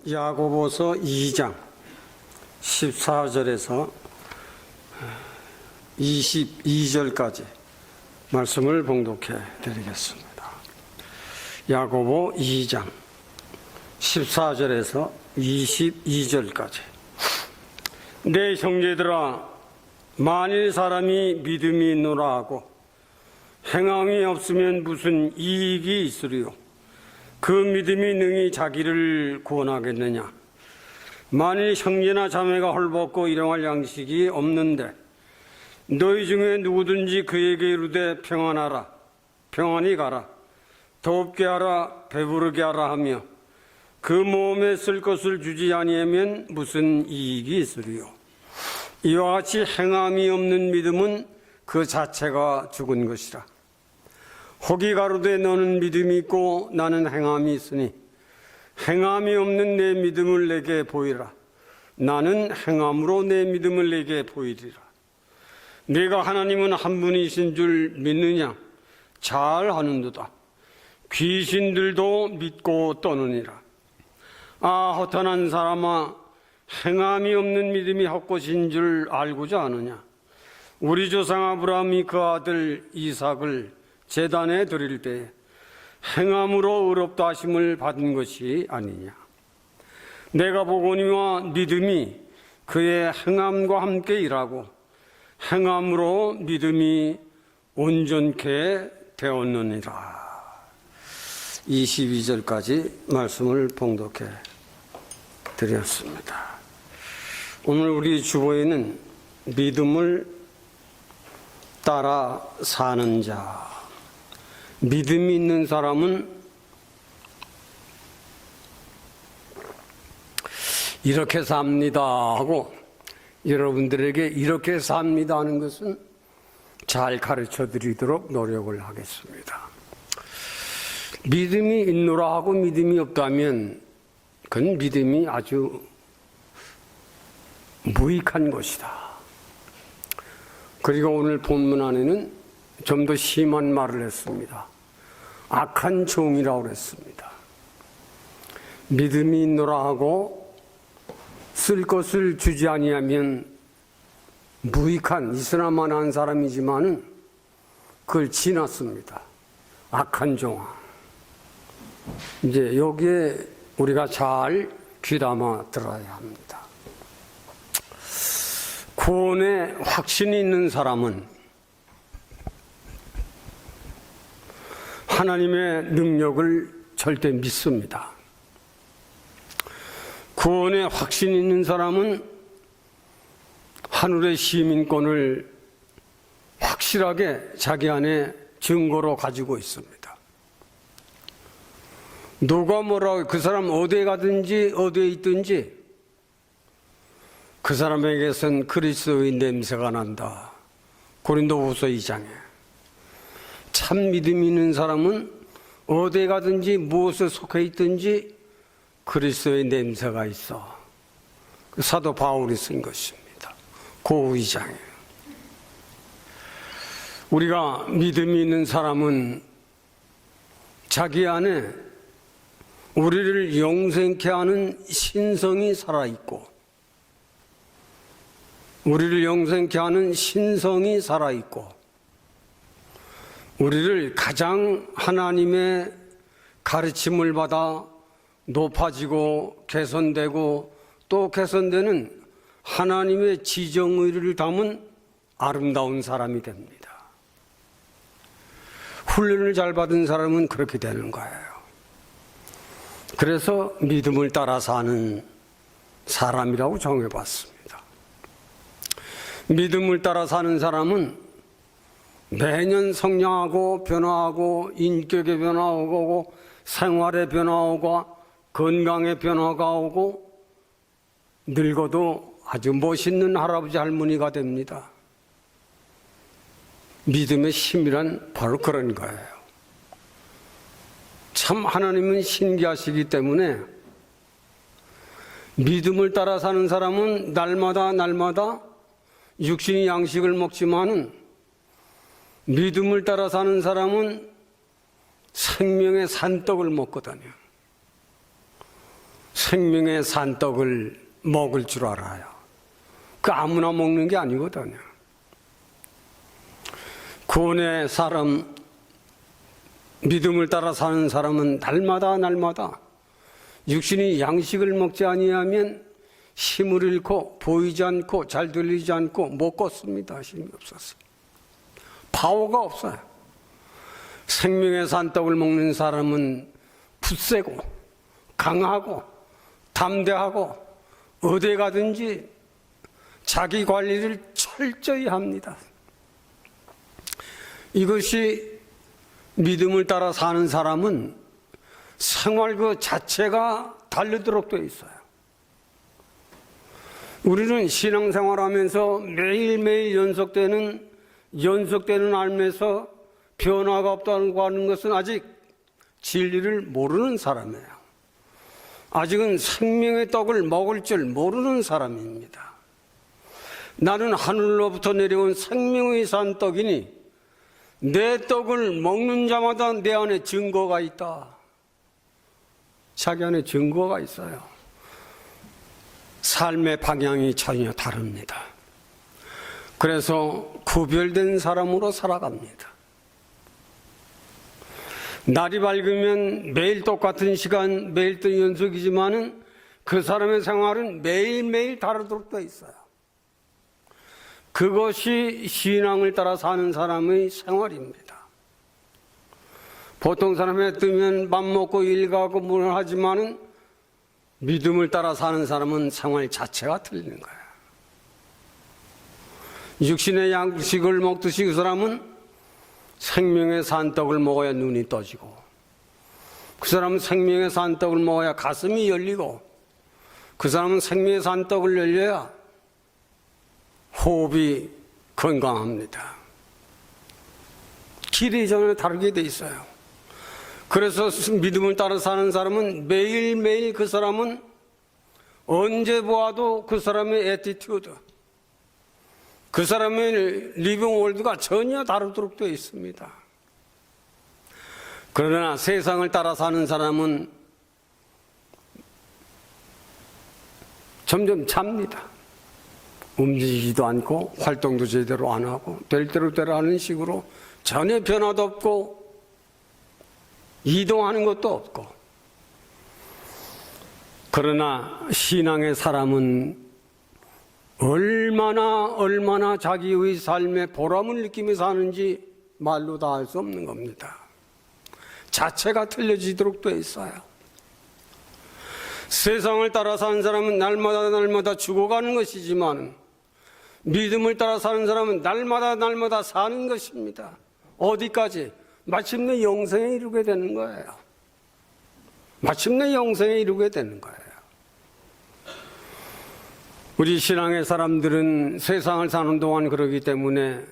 야고보서 2장 14절에서 22절까지 말씀을 봉독해 드리겠습니다. 야고보 2장 14절에서 22절까지. 내 형제들아, 만일 사람이 믿음이 있노라 하고 행함이 없으면 무슨 이익이 있으리요? 그 믿음이 능히 자기를 구원하겠느냐? 만일 형제나 자매가 헐벗고 일용할 양식이 없는데 너희 중에 누구든지 그에게 이르되 평안하라, 평안히 가라, 덥게 하라, 배부르게 하라 하며 그 몸에 쓸 것을 주지 아니하면 무슨 이익이 있으리요? 이와 같이 행함이 없는 믿음은 그 자체가 죽은 것이라. 혹이 가로되 너는 믿음이 있고 나는 행함이 있으니 행함이 없는 내 믿음을 내게 보이라. 나는 행함으로 내 믿음을 내게 보이리라. 네가 하나님은 한 분이신 줄 믿느냐? 잘 하는도다. 귀신들도 믿고 떠느니라. 아, 허탄한 사람아, 행함이 없는 믿음이 헛것인 줄 알고자 하느냐? 우리 조상 아브라함이 그 아들 이삭을 제단에 드릴 때 행함으로 의롭다 하심을 받은 것이 아니냐? 내가 보거니와 믿음이 그의 행함과 함께 일하고 행함으로 믿음이 온전케 되었느니라. 22절까지 말씀을 봉독해 드렸습니다. 오늘 우리 주보에는 믿음을 따라 사는 자, 믿음이 있는 사람은 이렇게 삽니다 하고 여러분들에게 이렇게 삽니다 하는 것은 잘 가르쳐 드리도록 노력을 하겠습니다. 믿음이 있노라 하고 믿음이 없다면 그건 믿음이 아주 무익한 것이다. 그리고 오늘 본문 안에는 좀 더 심한 말을 했습니다. 악한 종이라고 그랬습니다. 믿음이 있노라 하고 쓸 것을 주지 아니하면 무익한 이스라만한 사람이지만은 그걸 지났습니다. 악한 종. 이제 여기에 우리가 잘 귀담아 들어야 합니다. 구원에 확신이 있는 사람은 하나님의 능력을 절대 믿습니다. 구원에 확신이 있는 사람은 하늘의 시민권을 확실하게 자기 안에 증거로 가지고 있습니다. 누가 뭐라고 그 사람 어디에 가든지 어디에 있든지 그 사람에게선 그리스도의 냄새가 난다. 고린도후서 2장에. 참 믿음이 있는 사람은 어디에 가든지 무엇에 속해 있든지 그리스도의 냄새가 있어. 사도 바울이 쓴 것입니다. 고우 2장에. 우리가 믿음이 있는 사람은 자기 안에 우리를 영생케 하는 신성이 살아있고 우리를 영생케 하는 신성이 살아있고 우리를 가장 하나님의 가르침을 받아 높아지고 개선되고 또 개선되는 하나님의 지정의를 담은 아름다운 사람이 됩니다. 훈련을 잘 받은 사람은 그렇게 되는 거예요. 그래서 믿음을 따라 사는 사람이라고 정해봤습니다. 믿음을 따라 사는 사람은 매년 성장하고 변화하고 인격의 변화가 오고 생활의 변화가 건강의 변화가 오고 늙어도 아주 멋있는 할아버지 할머니가 됩니다. 믿음의 힘이란 바로 그런 거예요. 참 하나님은 신기하시기 때문에 믿음을 따라 사는 사람은 날마다 육신의 양식을 먹지만은 믿음을 따라 사는 사람은 생명의 산떡을 먹거든요. 생명의 산떡을 먹을 줄 알아요. 그 아무나 먹는 게 아니거든요. 구원의 사람, 믿음을 따라 사는 사람은 날마다 육신이 양식을 먹지 아니하면 힘을 잃고 보이지 않고 잘 들리지 않고 못 걷습니다. 힘이 없어서. 파워가 없어요. 생명의 산떡을 먹는 사람은 굳세고 강하고 담대하고 어디 가든지 자기 관리를 철저히 합니다. 이것이 믿음을 따라 사는 사람은 생활 그 자체가 다르도록 되어 있어요. 우리는 신앙생활하면서 매일매일 연속되는 삶에서 변화가 없다고 하는 것은 아직 진리를 모르는 사람이에요. 아직은 생명의 떡을 먹을 줄 모르는 사람입니다. 나는 하늘로부터 내려온 생명의 산떡이니 내 떡을 먹는 자마다 내 안에 증거가 있다. 자기 안에 증거가 있어요. 삶의 방향이 전혀 다릅니다. 그래서 구별된 사람으로 살아갑니다. 날이 밝으면 매일 똑같은 시간, 매일 또 연속이지만은 그 사람의 생활은 매일매일 다르도록 되어 있어요. 그것이 신앙을 따라 사는 사람의 생활입니다. 보통 사람에 뜨면 밥 먹고 일 가고 뭘 하지만은 믿음을 따라 사는 사람은 생활 자체가 틀리는 거예요. 육신의 양식을 먹듯이 그 사람은 생명의 산떡을 먹어야 눈이 떠지고, 그 사람은 생명의 산떡을 먹어야 가슴이 열리고, 그 사람은 생명의 산떡을 열려야 호흡이 건강합니다. 길이 전혀 다르게 돼 있어요. 그래서 믿음을 따라 사는 사람은 매일매일 그 사람은 언제 보아도 그 사람의 애티튜드, 그 사람의 리빙 월드가 전혀 다르도록 되어 있습니다. 그러나 세상을 따라 사는 사람은 점점 잡니다. 움직이지도 않고 활동도 제대로 안 하고 될 대로 하는 식으로 전혀 변화도 없고 이동하는 것도 없고. 그러나 신앙의 사람은 얼마나 자기의 삶에 보람을 느끼며 사는지 말로 다 할 수 없는 겁니다. 자체가 틀려지도록 되어 있어요. 세상을 따라 사는 사람은 날마다 죽어가는 것이지만 믿음을 따라 사는 사람은 날마다 사는 것입니다. 어디까지? 마침내 영생에 이르게 되는 거예요. 마침내 영생에 이르게 되는 거예요. 우리 신앙의 사람들은 세상을 사는 동안 그러기 때문에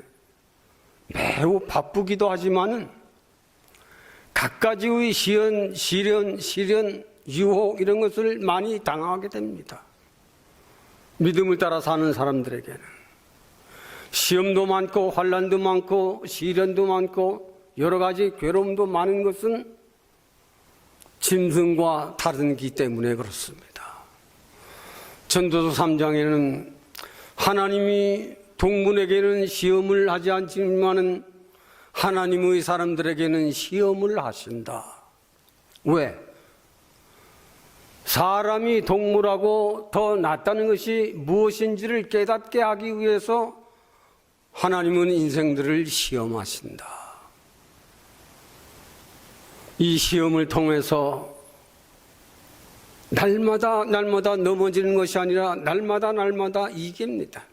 매우 바쁘기도 하지만은 갖가지의 시련, 유혹 이런 것을 많이 당하게 됩니다. 믿음을 따라 사는 사람들에게는 시험도 많고 환난도 많고 시련도 많고 여러 가지 괴로움도 많은 것은 짐승과 다르기 때문에 그렇습니다. 전도서 3장에는 하나님이 동물에게는 시험을 하지 않지만은 하나님의 사람들에게는 시험을 하신다. 왜? 사람이 동물하고 더 낫다는 것이 무엇인지를 깨닫게 하기 위해서 하나님은 인생들을 시험하신다. 이 시험을 통해서 날마다 넘어지는 것이 아니라 날마다 이깁니다.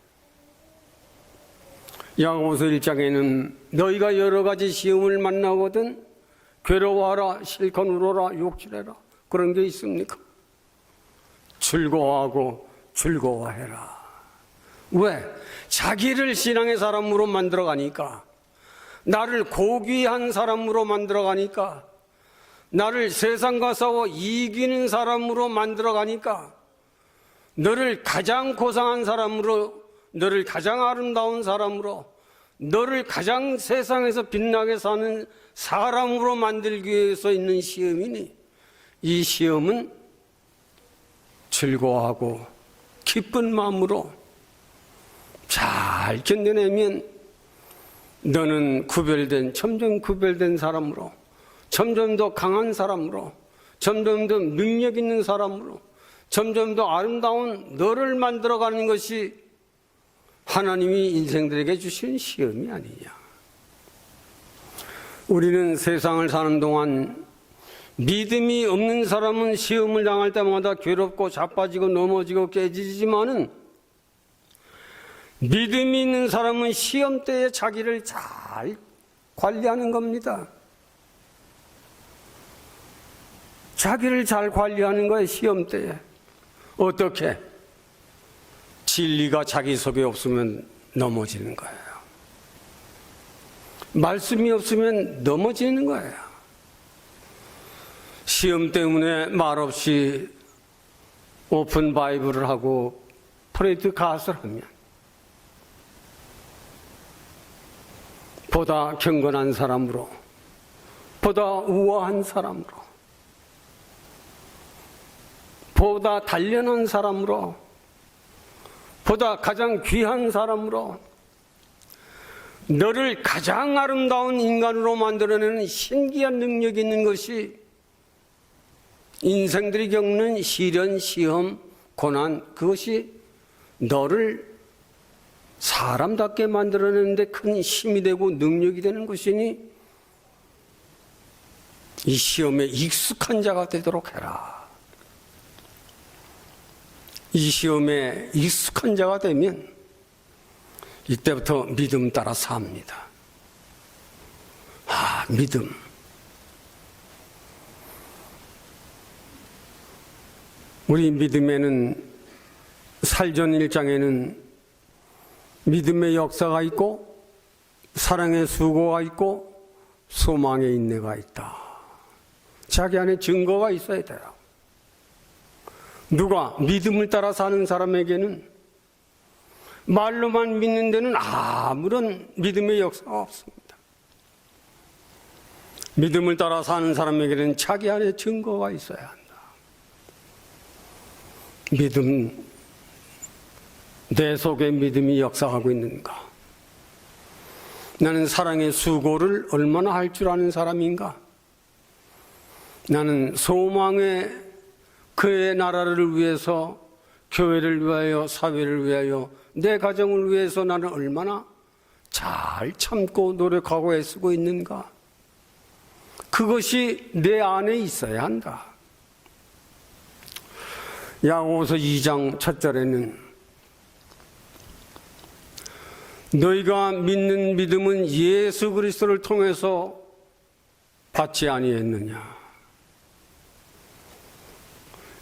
야고보서 1장에는 너희가 여러 가지 시험을 만나거든 괴로워하라, 실컷 울어라, 욕실해라. 그런 게 있습니까? 즐거워해라. 왜? 자기를 신앙의 사람으로 만들어가니까, 나를 고귀한 사람으로 만들어가니까, 나를 세상과 싸워 이기는 사람으로 만들어가니까, 너를 가장 고상한 사람으로, 너를 가장 아름다운 사람으로, 너를 가장 세상에서 빛나게 사는 사람으로 만들기 위해서 있는 시험이니, 이 시험은 즐거워하고 기쁜 마음으로 잘 견뎌내면 너는 점점 구별된 사람으로, 점점 더 강한 사람으로, 점점 더 능력 있는 사람으로, 점점 더 아름다운 너를 만들어가는 것이 하나님이 인생들에게 주신 시험이 아니냐. 우리는 세상을 사는 동안 믿음이 없는 사람은 시험을 당할 때마다 괴롭고 자빠지고 넘어지고 깨지지만은 믿음이 있는 사람은 시험 때에 자기를 잘 관리하는 겁니다. 자기를 잘 관리하는 거예요, 시험 때에. 어떻게? 진리가 자기 속에 없으면 넘어지는 거예요. 말씀이 없으면 넘어지는 거예요. 시험 때문에 말없이 오픈 바이블을 하고 프레이드 갓을 하면 보다 경건한 사람으로, 보다 우아한 사람으로, 보다 단련한 사람으로, 보다 가장 귀한 사람으로, 너를 가장 아름다운 인간으로 만들어내는 신기한 능력이 있는 것이 인생들이 겪는 시련, 시험, 고난, 그것이 너를 사람답게 만들어내는데 큰 힘이 되고 능력이 되는 것이니 이 시험에 익숙한 자가 되도록 해라. 이 시험에 익숙한 자가 되면 이때부터 믿음 따라 삽니다. 믿음. 우리 믿음에는 살전 1장에는 믿음의 역사가 있고 사랑의 수고가 있고 소망의 인내가 있다. 자기 안에 증거가 있어야 돼요. 누가 믿음을 따라 사는 사람에게는 말로만 믿는 데는 아무런 믿음의 역사가 없습니다. 믿음을 따라 사는 사람에게는 자기 안에 증거가 있어야 한다. 믿음, 내 속에 믿음이 역사하고 있는가? 나는 사랑의 수고를 얼마나 할 줄 아는 사람인가? 나는 소망의 그의 나라를 위해서, 교회를 위하여, 사회를 위하여, 내 가정을 위해서 나는 얼마나 잘 참고 노력하고 애쓰고 있는가? 그것이 내 안에 있어야 한다. 야고보서 2장 1절에는 너희가 믿는 믿음은 예수 그리스도를 통해서 받지 아니했느냐.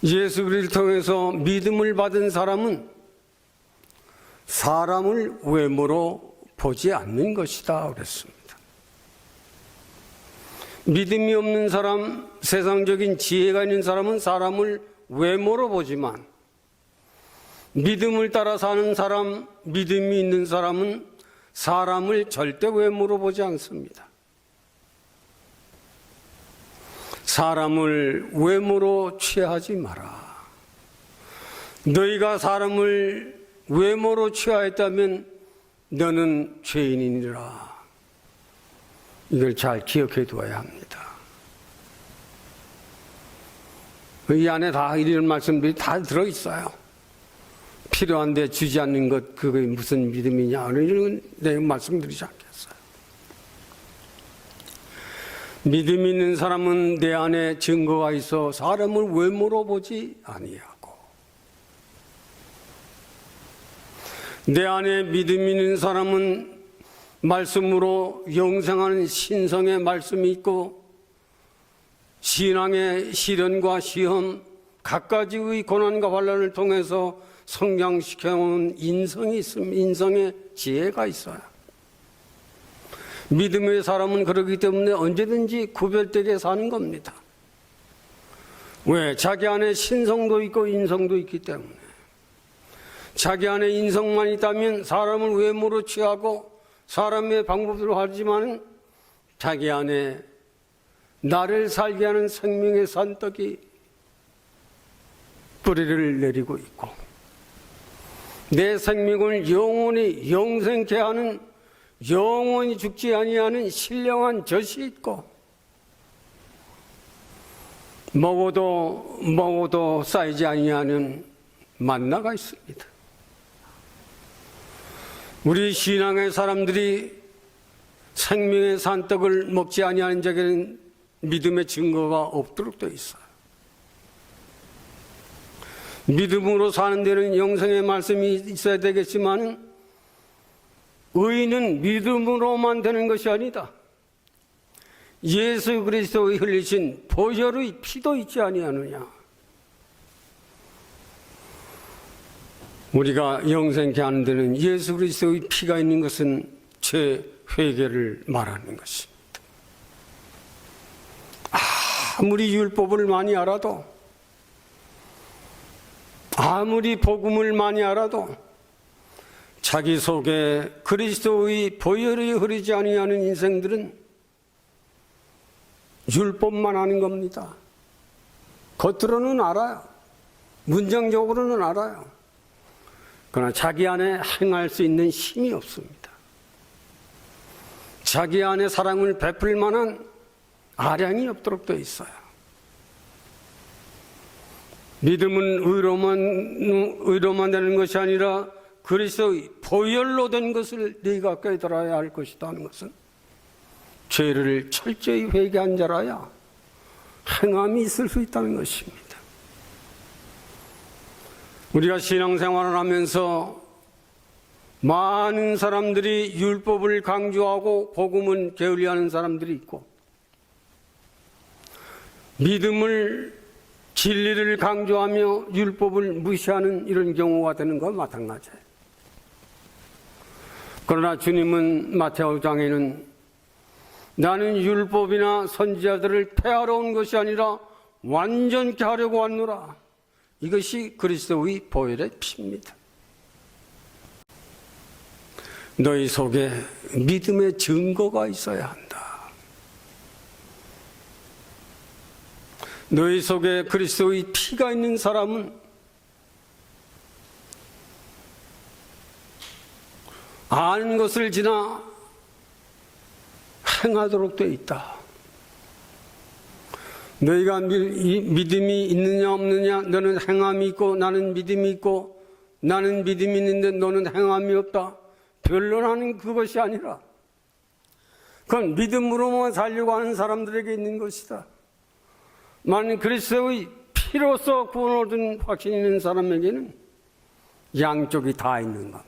예수 그리스도를 통해서 믿음을 받은 사람은 사람을 외모로 보지 않는 것이다 그랬습니다. 믿음이 없는 사람, 세상적인 지혜가 있는 사람은 사람을 외모로 보지만 믿음을 따라 사는 사람, 믿음이 있는 사람은 사람을 절대 외모로 보지 않습니다. 사람을 외모로 취하지 마라. 너희가 사람을 외모로 취하였다면 너는 죄인이니라. 이걸 잘 기억해 두어야 합니다. 이 안에 다 이런 말씀들이 다 들어있어요. 필요한데 주지 않는 것, 그게 무슨 믿음이냐, 이런 내용 말씀드리지 않겠어요. 믿음 있는 사람은 내 안에 증거가 있어 사람을 외모로 보지 아니하고, 내 안에 믿음 있는 사람은 말씀으로 영생하는 신성의 말씀이 있고 신앙의 시련과 시험, 갖가지의 고난과 환난을 통해서 성장시켜온 인성이 있습니다. 인성의 지혜가 있어요. 믿음의 사람은 그렇기 때문에 언제든지 구별되게 사는 겁니다. 왜? 자기 안에 신성도 있고 인성도 있기 때문에. 자기 안에 인성만 있다면 사람을 외모로 취하고 사람의 방법으로 하지만 자기 안에 나를 살게 하는 생명의 산떡이 뿌리를 내리고 있고, 내 생명을 영원히 영생케 하는, 영원히 죽지 아니하는 신령한 젖이 있고, 먹어도 쌓이지 아니하는 만나가 있습니다. 우리 신앙의 사람들이 생명의 산떡을 먹지 아니하는 자에게는 믿음의 증거가 없도록 되어 있어요. 믿음으로 사는 데는 영생의 말씀이 있어야 되겠지만, 의인은 믿음으로만 되는 것이 아니다. 예수 그리스도의 흘리신 보혈의 피도 있지 아니하느냐. 우리가 영생케 하는 데는 예수 그리스도의 피가 있는 것은 죄 회개를 말하는 것입니다. 아무리 율법을 많이 알아도, 아무리 복음을 많이 알아도 자기 속에 그리스도의 보혈이 흐르지 아니하는 인생들은 율법만 아는 겁니다. 겉으로는 알아요. 문장적으로는 알아요. 그러나 자기 안에 행할 수 있는 힘이 없습니다. 자기 안에 사랑을 베풀 만한 아량이 없도록 되어 있어요. 믿음은 의로만 되는 것이 아니라 그리스도의 보혈로 된 것을 네가 깨달아야 할 것이다 하는 것은, 죄를 철저히 회개한 자라야 행함이 있을 수 있다는 것입니다. 우리가 신앙생활을 하면서 많은 사람들이 율법을 강조하고 복음은 게을리하는 사람들이 있고, 믿음을, 진리를 강조하며 율법을 무시하는 이런 경우가 되는 것과 마찬가지예요. 그러나 주님은 마태오장에는 나는 율법이나 선지자들을 폐하러 온 것이 아니라 완전케 하려고 왔노라. 이것이 그리스도의 보혈의 피입니다. 너희 속에 믿음의 증거가 있어야 한다. 너희 속에 그리스도의 피가 있는 사람은 아는 것을 지나 행하도록 되어 있다. 너희가 믿음이 있느냐 없느냐, 너는 행함이 있고 나는 믿음이 있고, 나는 믿음이 있는데 너는 행함이 없다, 변론하는 그것이 아니라 그건 믿음으로만 살려고 하는 사람들에게 있는 것이다. 만약 그리스도의 피로서 구원을 얻은 확신 있는 사람에게는 양쪽이 다 있는 겁니다.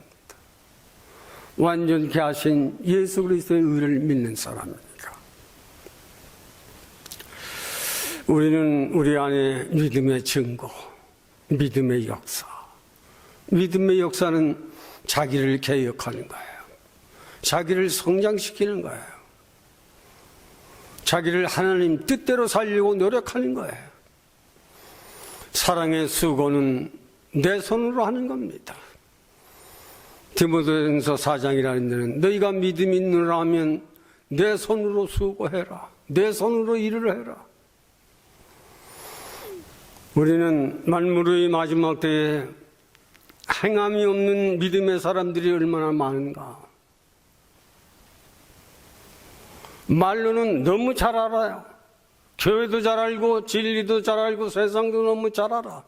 완전케 하신 예수 그리스도의 의를 믿는 사람이니까. 우리는 우리 안에 믿음의 증거, 믿음의 역사. 믿음의 역사는 자기를 개혁하는 거예요. 자기를 성장시키는 거예요. 자기를 하나님 뜻대로 살려고 노력하는 거예요. 사랑의 수고는 내 손으로 하는 겁니다. 디모데전서 4장이라는 데는 너희가 믿음이 있느라 하면 내 손으로 수고해라. 내 손으로 일을 해라. 우리는 만물의 마지막 때에 행함이 없는 믿음의 사람들이 얼마나 많은가. 말로는 너무 잘 알아요. 교회도 잘 알고 진리도 잘 알고 세상도 너무 잘 알아.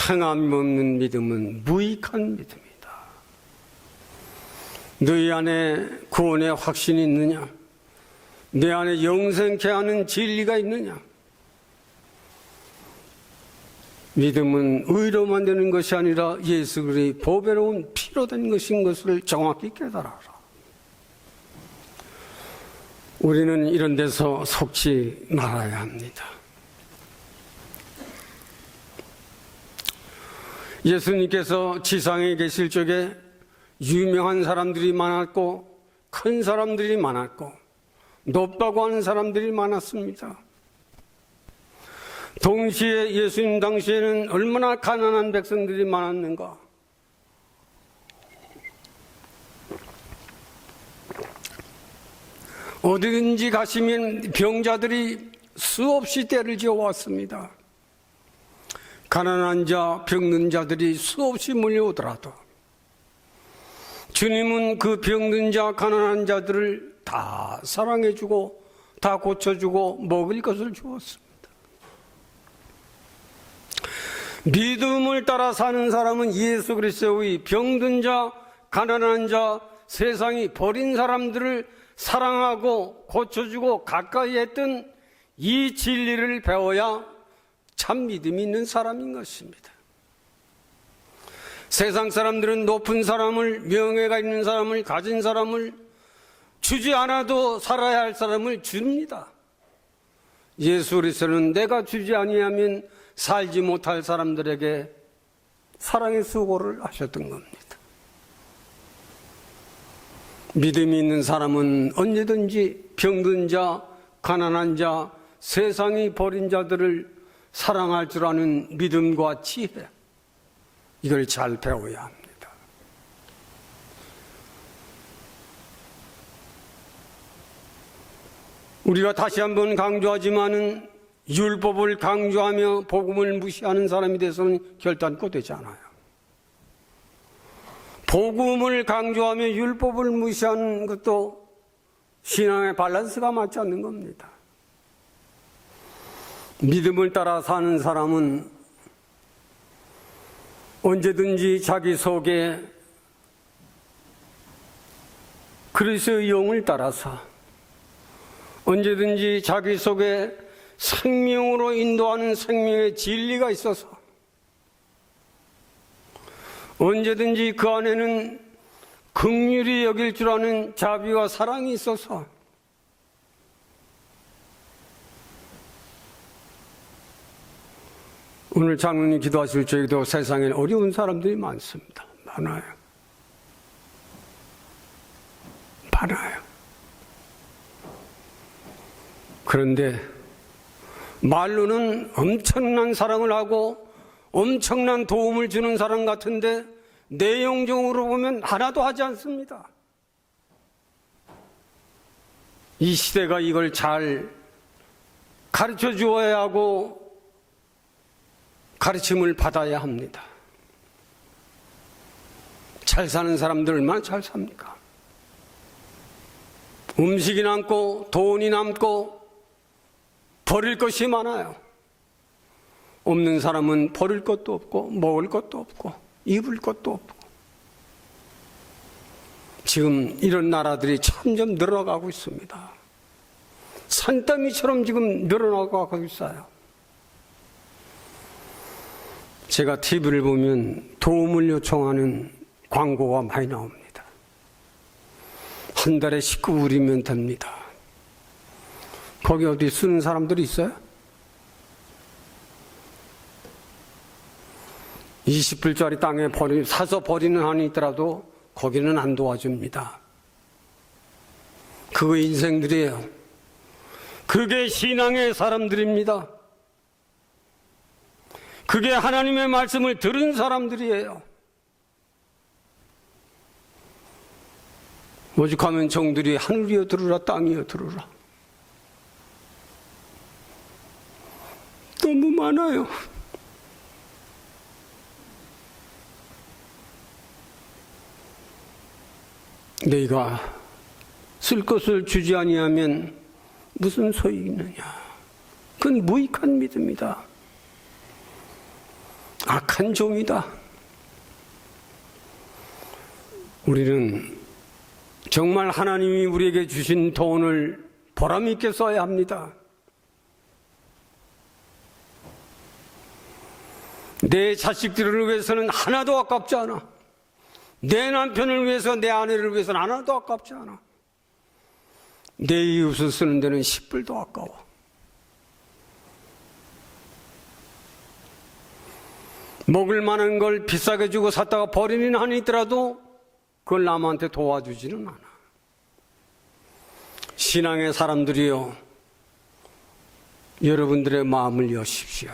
행함이 없는 믿음은 무익한 믿음이다. 너희 안에 구원의 확신이 있느냐? 내 안에 영생케 하는 진리가 있느냐? 믿음은 의로만 되는 것이 아니라 예수 그리스도의 보배로운 피로 된 것인 것을 정확히 깨달아라. 우리는 이런 데서 속지 말아야 합니다. 예수님께서 지상에 계실 적에 유명한 사람들이 많았고 큰 사람들이 많았고 높다고 하는 사람들이 많았습니다. 동시에 예수님 당시에는 얼마나 가난한 백성들이 많았는가. 어디든지 가시면 병자들이 수없이 때를 지어 왔습니다. 가난한 자, 병든 자들이 수없이 몰려오더라도 주님은 그 병든 자, 가난한 자들을 다 사랑해주고 다 고쳐주고 먹을 것을 주었습니다. 믿음을 따라 사는 사람은 예수 그리스도의 병든 자, 가난한 자, 세상이 버린 사람들을 사랑하고 고쳐주고 가까이 했던 이 진리를 배워야 참 믿음이 있는 사람인 것입니다. 세상 사람들은 높은 사람을, 명예가 있는 사람을, 가진 사람을, 주지 않아도 살아야 할 사람을 줍니다. 예수 그리스도는 내가 주지 아니하면 살지 못할 사람들에게 사랑의 수고를 하셨던 겁니다. 믿음이 있는 사람은 언제든지 병든 자, 가난한 자, 세상이 버린 자들을 사랑할 줄 아는 믿음과 지혜, 이걸 잘 배워야 합니다. 우리가 다시 한번 강조하지만은 율법을 강조하며 복음을 무시하는 사람이 돼서는 결단코 되지 않아요. 복음을 강조하며 율법을 무시하는 것도 신앙의 밸런스가 맞지 않는 겁니다. 믿음을 따라 사는 사람은 언제든지 자기 속에 그리스도의 영을 따라서 언제든지 자기 속에 생명으로 인도하는 생명의 진리가 있어서 언제든지 그 안에는 긍휼히 여길 줄 아는 자비와 사랑이 있어서 오늘 장로님 기도하실 적에도 세상에 어려운 사람들이 많습니다. 많아요. 그런데 말로는 엄청난 사랑을 하고 엄청난 도움을 주는 사람 같은데 내용적으로 보면 하나도 하지 않습니다. 이 시대가 이걸 잘 가르쳐 주어야 하고 가르침을 받아야 합니다. 잘 사는 사람들 얼마나 잘 삽니까? 음식이 남고 돈이 남고 버릴 것이 많아요. 없는 사람은 버릴 것도 없고 먹을 것도 없고 입을 것도 없고 지금 이런 나라들이 점점 늘어가고 있습니다. 산더미처럼 지금 늘어나고 있어요. 제가 TV를 보면 도움을 요청하는 광고가 많이 나옵니다. 한 달에 19불이면 됩니다. 거기 어디 쓰는 사람들이 있어요? 20불짜리 땅에 사서 버리는 한이 있더라도 거기는 안 도와줍니다. 그거 인생들이에요. 그게 신앙의 사람들입니다. 그게 하나님의 말씀을 들은 사람들이에요. 오죽하면 종들이 하늘이여 들으라 땅이여 들으라. 너무 많아요. 너희가 쓸 것을 주지 아니하면 무슨 소용이 있느냐. 그건 무익한 믿음이다. 악한 종이다. 우리는 정말 하나님이 우리에게 주신 돈을 보람 있게 써야 합니다. 내 자식들을 위해서는 하나도 아깝지 않아. 내 남편을 위해서, 내 아내를 위해서는 하나도 아깝지 않아. 내 이웃을 쓰는 데는 10불도 아까워. 먹을 만한 걸 비싸게 주고 샀다가 버리는 한이 있더라도 그걸 남한테 도와주지는 않아. 신앙의 사람들이요, 여러분들의 마음을 여십시오.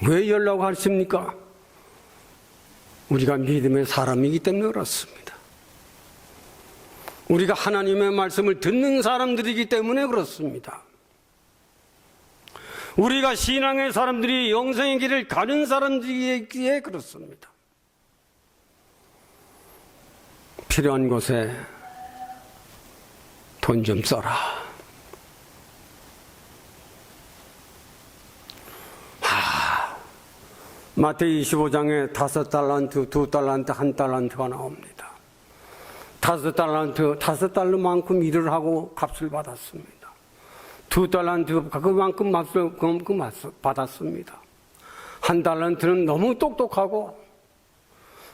왜 열라고 하십니까? 우리가 믿음의 사람이기 때문에 그렇습니다. 우리가 하나님의 말씀을 듣는 사람들이기 때문에 그렇습니다. 우리가 신앙의 사람들이 영생의 길을 가는 사람들이기에 그렇습니다. 필요한 곳에 돈 좀 써라. 마태이 25장에 5달란트, 2달란트, 1달란트가 나옵니다. 5달란트, 5달러만큼 일을 하고 값을 받았습니다. 2달란트, 그만큼 받았습니다. 1달란트는 너무 똑똑하고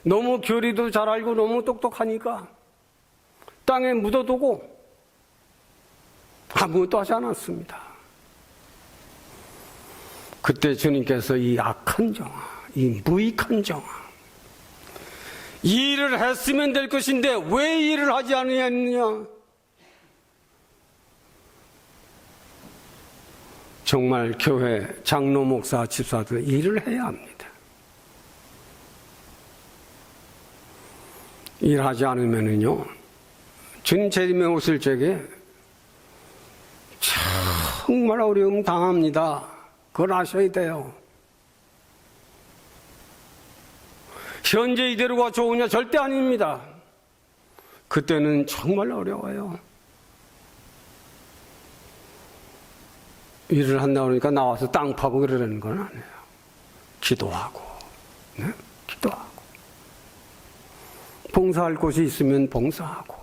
너무 교리도 잘 알고 너무 똑똑하니까 땅에 묻어두고 아무것도 하지 않았습니다. 그때 주님께서 이 악한 정아, 이 무익한 정아, 이 일을 했으면 될 것인데 왜 일을 하지 않느냐? 정말 교회 장로, 목사, 집사들 일을 해야 합니다. 일하지 않으면은요, 주님 재림에 오실 적에 정말 어려움 당합니다. 그걸 아셔야 돼요. 현재 이대로가 좋으냐? 절대 아닙니다. 그때는 정말 어려워요. 일을 한다고 그러니까 나와서 땅 파고 그러는 건 아니에요. 기도하고, 네? 기도하고. 봉사할 곳이 있으면 봉사하고.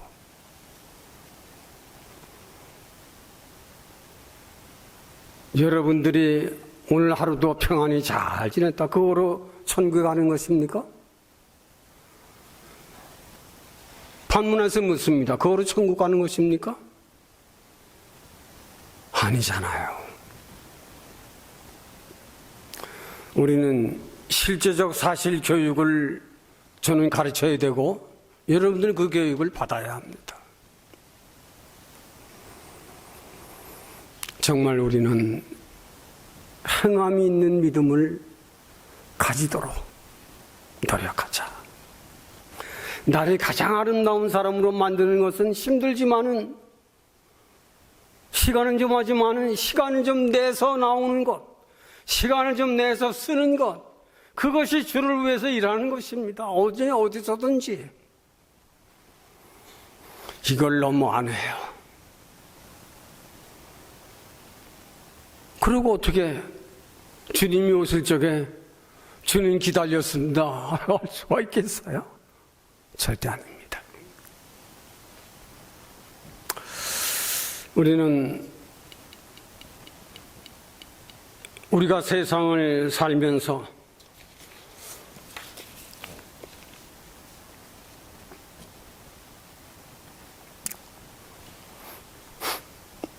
여러분들이 오늘 하루도 평안히 잘 지냈다, 그거로 천국에 가는 것입니까? 반문해서 묻습니다. 그거로 천국 가는 것입니까? 아니잖아요. 우리는 실제적 사실 교육을 저는 가르쳐야 되고 여러분들은 그 교육을 받아야 합니다. 정말 우리는 행함이 있는 믿음을 가지도록 노력하자. 나를 가장 아름다운 사람으로 만드는 것은 힘들지만은, 시간은 좀 하지만은, 시간을 좀 내서 나오는 것, 시간을 좀 내서 쓰는 것, 그것이 주를 위해서 일하는 것입니다. 어디서든지. 이걸 너무 안 해요. 그리고 어떻게 주님이 오실 적에 주님 기다렸습니다 할 수가 있겠어요? 절대 아닙니다. 우리가 세상을 살면서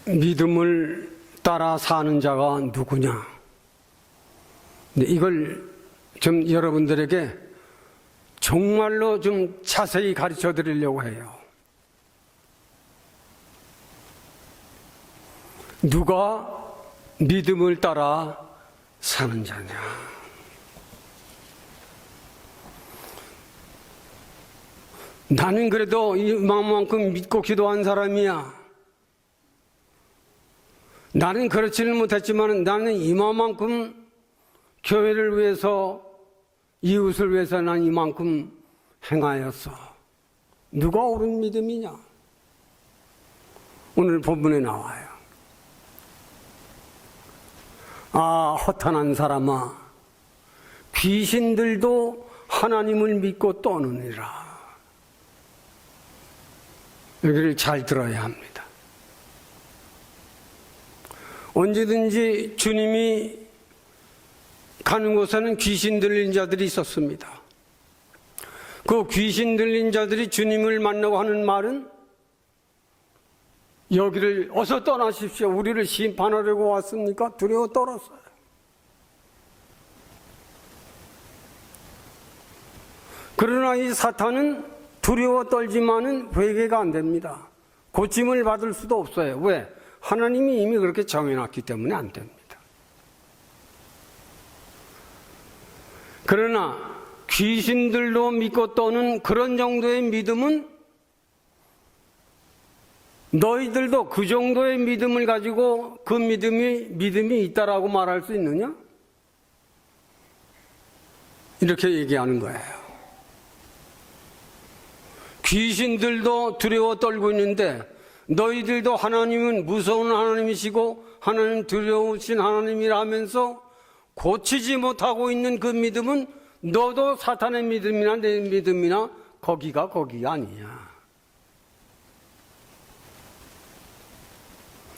믿음을 따라 사는 자가 누구냐? 이걸 좀 여러분들에게 정말로 좀 자세히 가르쳐 드리려고 해요. 누가 믿음을 따라 사는 자냐? 나는 그래도 이만큼 믿고 기도한 사람이야. 나는 그렇지는 못했지만 나는 이만큼 교회를 위해서, 이웃을 위해서 난 이만큼 행하였어. 누가 옳은 믿음이냐? 오늘 본문에 나와요. 아, 허탄한 사람아, 귀신들도 하나님을 믿고 떠느니라. 여기를 잘 들어야 합니다. 언제든지 주님이 가는 곳에는 귀신 들린 자들이 있었습니다. 그 귀신 들린 자들이 주님을 만나고 하는 말은 여기를 어서 떠나십시오. 우리를 심판하려고 왔습니까? 두려워 떨었어요. 그러나 이 사탄은 두려워 떨지만은 회개가 안 됩니다. 고침을 받을 수도 없어요. 왜? 하나님이 이미 그렇게 정해놨기 때문에 안 됩니다. 그러나 귀신들도 믿고 떠는 그런 정도의 믿음은 너희들도 그 정도의 믿음을 가지고 그 믿음이 있다라고 말할 수 있느냐? 이렇게 얘기하는 거예요. 귀신들도 두려워 떨고 있는데 너희들도 하나님은 무서운 하나님이시고 하나님 두려우신 하나님이라면서 고치지 못하고 있는 그 믿음은 너도 사탄의 믿음이나 내 믿음이나 거기가 아니야.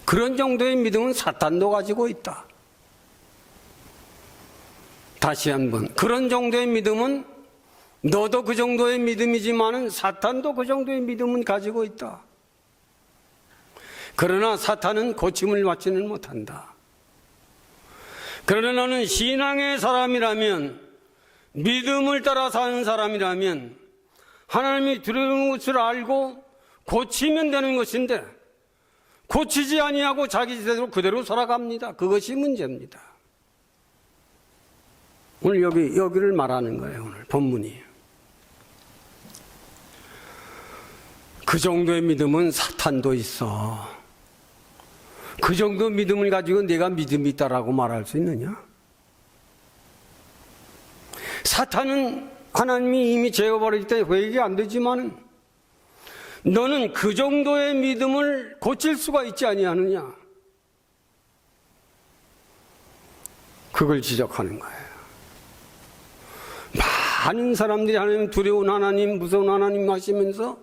그런 정도의 믿음은 사탄도 가지고 있다. 다시 한번, 그런 정도의 믿음은 너도 그 정도의 믿음이지만은 사탄도 그 정도의 믿음은 가지고 있다. 그러나 사탄은 고침을 받지는 못한다. 그러나 너는 신앙의 사람이라면, 믿음을 따라 사는 사람이라면 하나님이 두려운 것을 알고 고치면 되는 것인데 고치지 아니하고 자기 제대로 그대로 살아갑니다. 그것이 문제입니다. 오늘 여기를 말하는 거예요. 오늘 본문이. 그 정도의 믿음은 사탄도 있어. 그 정도 믿음을 가지고 내가 믿음이 있다라고 말할 수 있느냐? 사탄은 하나님이 이미 제어버릴 때 회개 안 되지만 너는 그 정도의 믿음을 고칠 수가 있지 아니하느냐? 그걸 지적하는 거예요. 많은 사람들이 하나님 두려운 하나님, 무서운 하나님 하시면서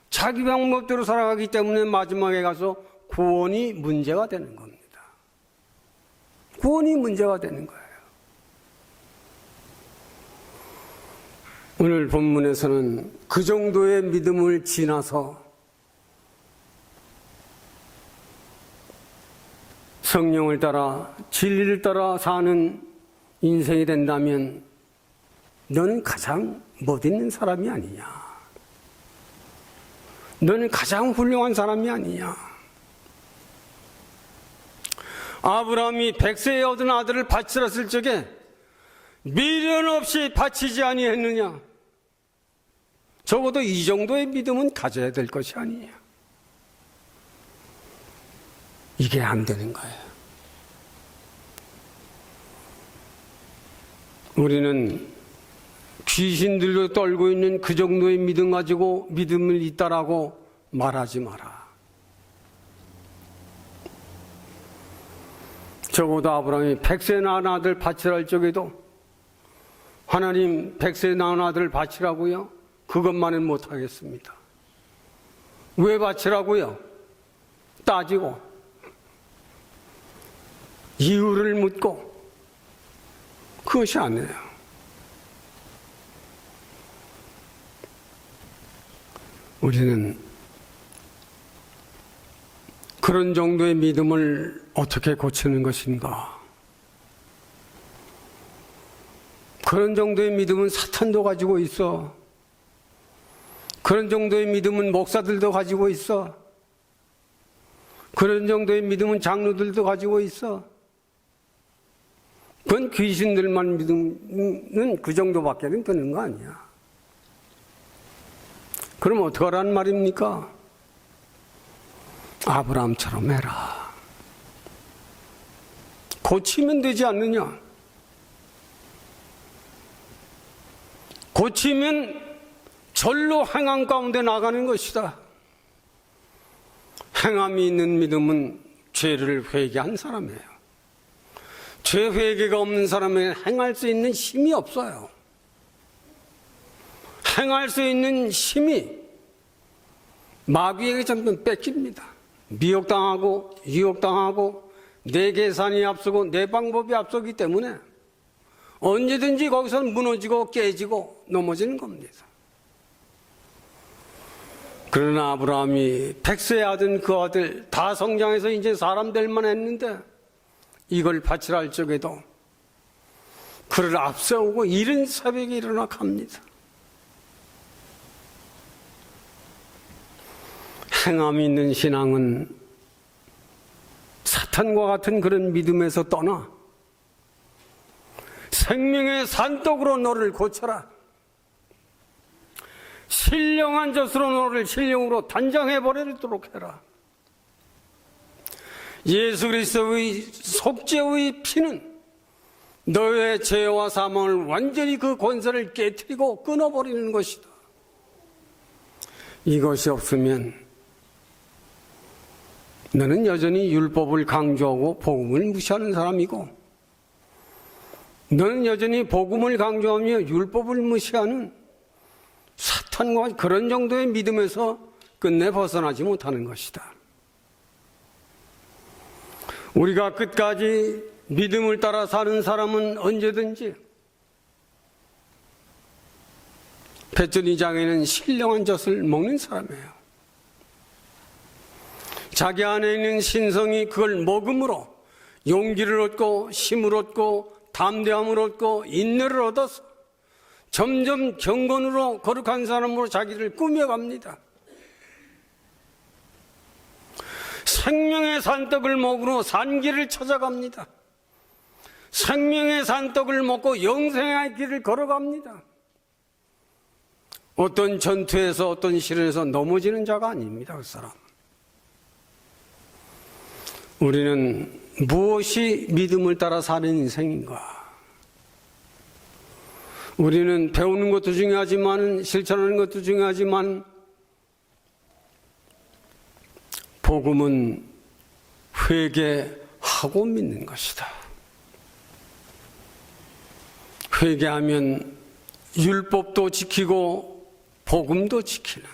자기 방법대로 살아가기 때문에 마지막에 가서 구원이 문제가 되는 겁니다. 구원이 문제가 되는 거예요. 오늘 본문에서는 그 정도의 믿음을 지나서 성령을 따라 진리를 따라 사는 인생이 된다면 너는 가장 멋있는 사람이 아니냐. 너는 가장 훌륭한 사람이 아니냐. 아브라함이 100세에 얻은 아들을 바치렀을 적에 미련 없이 바치지 아니했느냐. 적어도 이 정도의 믿음은 가져야 될 것이 아니냐. 이게 안 되는 거예요. 우리는 귀신들로 떨고 있는 그 정도의 믿음 가지고 믿음을 있다라고 말하지 마라. 적어도 아브라함이 100세 낳은 아들 바치랄 적에도 하나님 100세 낳은 아들 바치라고요? 그것만은 못하겠습니다. 왜 바치라고요? 따지고 이유를 묻고 그것이 아니에요. 우리는 그런 정도의 믿음을 어떻게 고치는 것인가? 그런 정도의 믿음은 사탄도 가지고 있어. 그런 정도의 믿음은 목사들도 가지고 있어. 그런 정도의 믿음은 장로들도 가지고 있어. 그건 귀신들만 믿으면 그 정도밖에는 되는 거 아니야. 그럼 어떡하라는 말입니까? 아브라함처럼 해라. 고치면 되지 않느냐? 고치면 절로 행함 가운데 나가는 것이다. 행함이 있는 믿음은 죄를 회개한 사람이에요. 죄 회개가 없는 사람에게 행할 수 있는 힘이 없어요. 행할 수 있는 힘이 마귀에게 전부 뺏깁니다. 미혹당하고 유혹당하고 내 계산이 앞서고 내 방법이 앞서기 때문에 언제든지 거기서는 무너지고 깨지고 넘어지는 겁니다. 그러나 아브라함이 100세에 얻은 그 아들 다 성장해서 이제 사람 될 만했는데 이걸 바치라 할 적에도 그를 앞세우고 이른 새벽에 일어나 갑니다. 행함이 있는 신앙은 사탄과 같은 그런 믿음에서 떠나 생명의 산떡으로 너를 고쳐라. 신령한 젖으로 너를 신령으로 단장해버리도록 해라. 예수 그리스도의 속죄의 피는 너의 죄와 사망을 완전히 그 권세를 깨뜨리고 끊어버리는 것이다. 이것이 없으면 너는 여전히 율법을 강조하고 복음을 무시하는 사람이고, 너는 여전히 복음을 강조하며 율법을 무시하는 사탄과 그런 정도의 믿음에서 끝내 벗어나지 못하는 것이다. 우리가 끝까지 믿음을 따라 사는 사람은 언제든지 뱃전이장에는 신령한 젖을 먹는 사람이에요. 자기 안에 있는 신성이 그걸 먹음으로 용기를 얻고 힘을 얻고 담대함을 얻고 인내를 얻어서 점점 경건으로 거룩한 사람으로 자기를 꾸며갑니다. 생명의 산떡을 먹으러 산길을 찾아갑니다. 생명의 산떡을 먹고 영생의 길을 걸어갑니다. 어떤 전투에서 어떤 시련에서 넘어지는 자가 아닙니다. 그 사람. 우리는 무엇이 믿음을 따라 사는 인생인가? 우리는 배우는 것도 중요하지만 실천하는 것도 중요하지만 복음은 회개하고 믿는 것이다. 회개하면 율법도 지키고 복음도 지키는,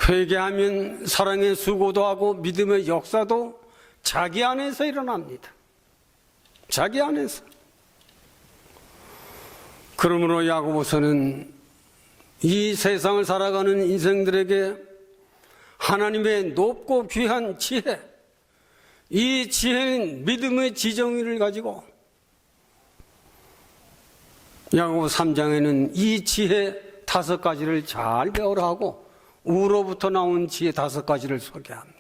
회개하면 사랑의 수고도 하고 믿음의 역사도 자기 안에서 일어납니다. 자기 안에서. 그러므로 야고보서는 이 세상을 살아가는 인생들에게 하나님의 높고 귀한 지혜, 이 지혜는 믿음의 지정의를 가지고 야고보 3장에는 이 지혜 5가지를 잘 배우라 하고 우로부터 나온 지혜 5가지를 소개합니다.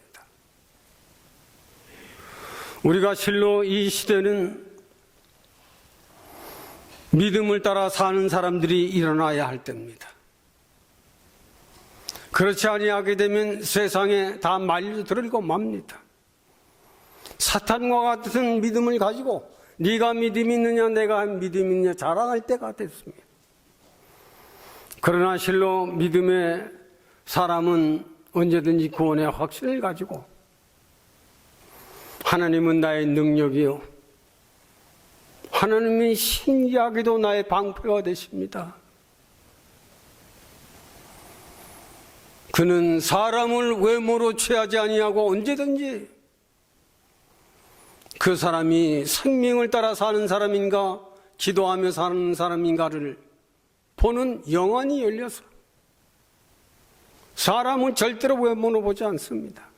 우리가 실로 이 시대는 믿음을 따라 사는 사람들이 일어나야 할 때입니다. 그렇지 아니하게 되면 세상에 다 말려들고 맙니다. 사탄과 같은 믿음을 가지고 네가 믿음이 있느냐 내가 믿음이 있느냐 자랑할 때가 됐습니다. 그러나 실로 믿음의 사람은 언제든지 구원의 확신을 가지고 하나님은 나의 능력이요 하나님이 신기하게도 나의 방패가 되십니다. 그는 사람을 외모로 취하지 아니하고 언제든지 그 사람이 생명을 따라 사는 사람인가 기도하며 사는 사람인가를 보는 영안이 열려서 사람은 절대로 외모로 보지 않습니다.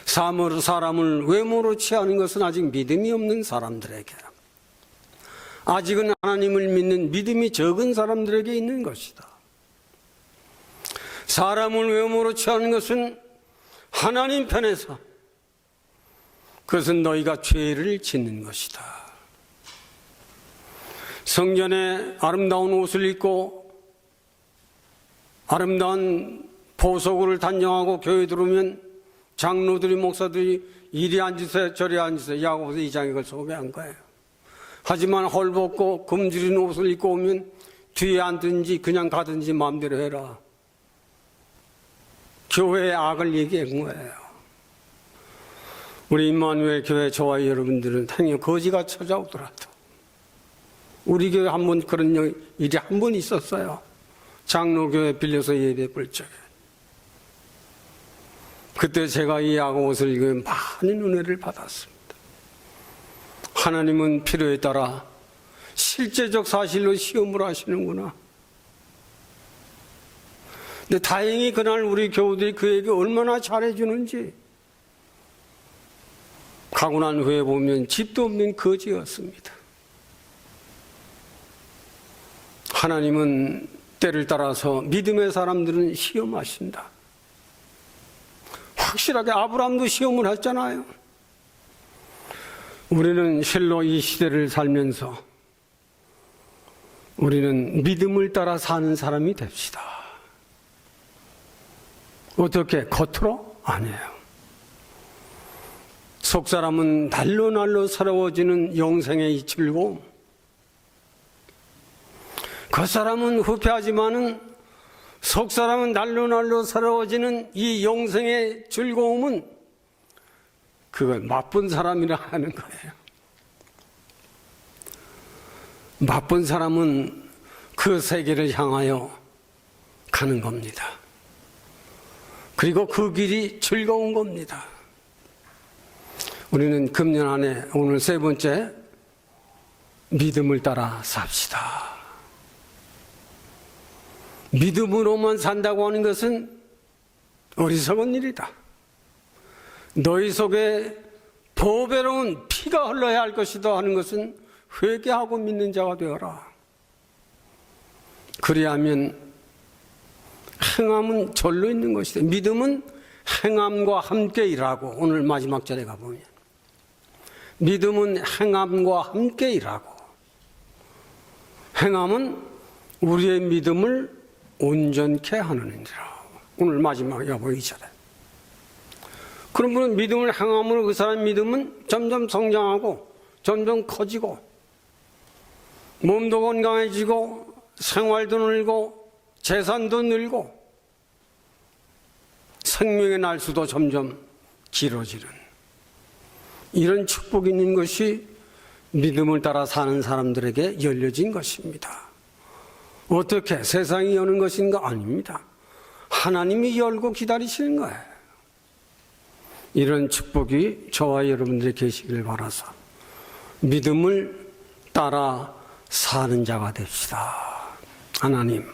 사람을 외모로 취하는 것은 아직 믿음이 없는 사람들에게, 아직은 하나님을 믿는 믿음이 적은 사람들에게 있는 것이다. 사람을 외모로 취하는 것은 하나님 편에서 그것은 너희가 죄를 짓는 것이다. 성전에 아름다운 옷을 입고 아름다운 보석을 단정하고 교회 들어오면 장로들이 목사들이 이리 앉으세요 저리 앉으세요 야고보서 2장에 그걸 소개한 거예요. 하지만 헐벗고 금지린 옷을 입고 오면 뒤에 앉든지 그냥 가든지 마음대로 해라. 교회의 악을 얘기한 거예요. 우리 임마누엘 교회 저와 여러분들은 행여 거지가 찾아오더라도, 우리 교회 한 번 그런 일이 한 번 있었어요. 장로교회 빌려서 예배 볼 적에. 그때 제가 이 야고보서를 읽으며 많은 은혜를 받았습니다. 하나님은 필요에 따라 실제적 사실로 시험을 하시는구나. 근데 다행히 그날 우리 교우들이 그에게 얼마나 잘해주는지, 가고 난 후에 보면 집도 없는 거지였습니다. 하나님은 때를 따라서 믿음의 사람들은 시험하신다. 확실하게 아브라함도 시험을 했잖아요. 우리는 실로 이 시대를 살면서 우리는 믿음을 따라 사는 사람이 됩시다. 어떻게? 겉으로? 아니에요. 속 사람은 날로 날로 새로워지는 영생의 이 즐거움, 그 사람은 후패하지만은 속 사람은 날로 날로 새로워지는 이 영생의 즐거움은 그걸 맛본 사람이라 하는 거예요. 맛본 사람은 그 세계를 향하여 가는 겁니다. 그리고 그 길이 즐거운 겁니다. 우리는 금년 안에 오늘 세 번째, 믿음을 따라 삽시다. 믿음으로만 산다고 하는 것은 어리석은 일이다. 너희 속에 보배로운 피가 흘러야 할 것이다 하는 것은 회개하고 믿는 자가 되어라. 그리하면 행함은 절로 있는 것이다. 믿음은 행함과 함께 일하고, 오늘 마지막 절에 가보면 믿음은 행함과 함께 일하고, 행함은 우리의 믿음을 온전케 하느니라. 오늘 마지막 야보 2절에. 그러면 믿음을 행함으로 그 사람 믿음은 점점 성장하고 점점 커지고 몸도 건강해지고 생활도 늘고 재산도 늘고 생명의 날수도 점점 길어지는 이런 축복이 있는 것이 믿음을 따라 사는 사람들에게 열려진 것입니다. 어떻게 세상이 여는 것인가? 아닙니다. 하나님이 열고 기다리시는 거예요. 이런 축복이 저와 여러분들이 계시길 바라서 믿음을 따라 사는 자가 됩시다. 하나님,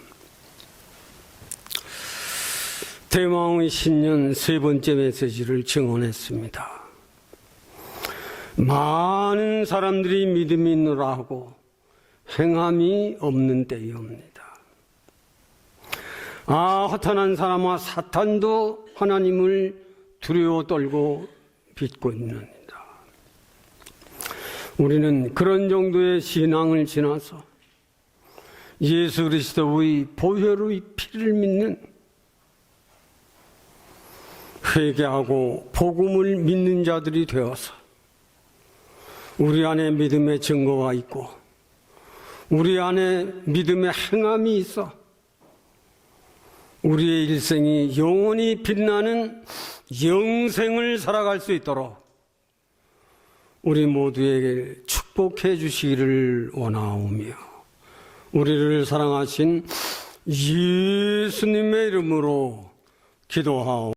대망의 신년 세 번째 메시지를 증언했습니다. 많은 사람들이 믿음이 있노라 하고 행함이 없는 때이옵니다. 허탄한 사람과 사탄도 하나님을 두려워 떨고 빚고 있습니다. 우리는 그런 정도의 신앙을 지나서 예수 그리스도의 보혈의 피를 믿는, 회개하고 복음을 믿는 자들이 되어서 우리 안에 믿음의 증거가 있고 우리 안에 믿음의 행함이 있어 우리의 일생이 영원히 빛나는 영생을 살아갈 수 있도록 우리 모두에게 축복해 주시기를 원하오며 우리를 사랑하신 예수님의 이름으로 기도하오.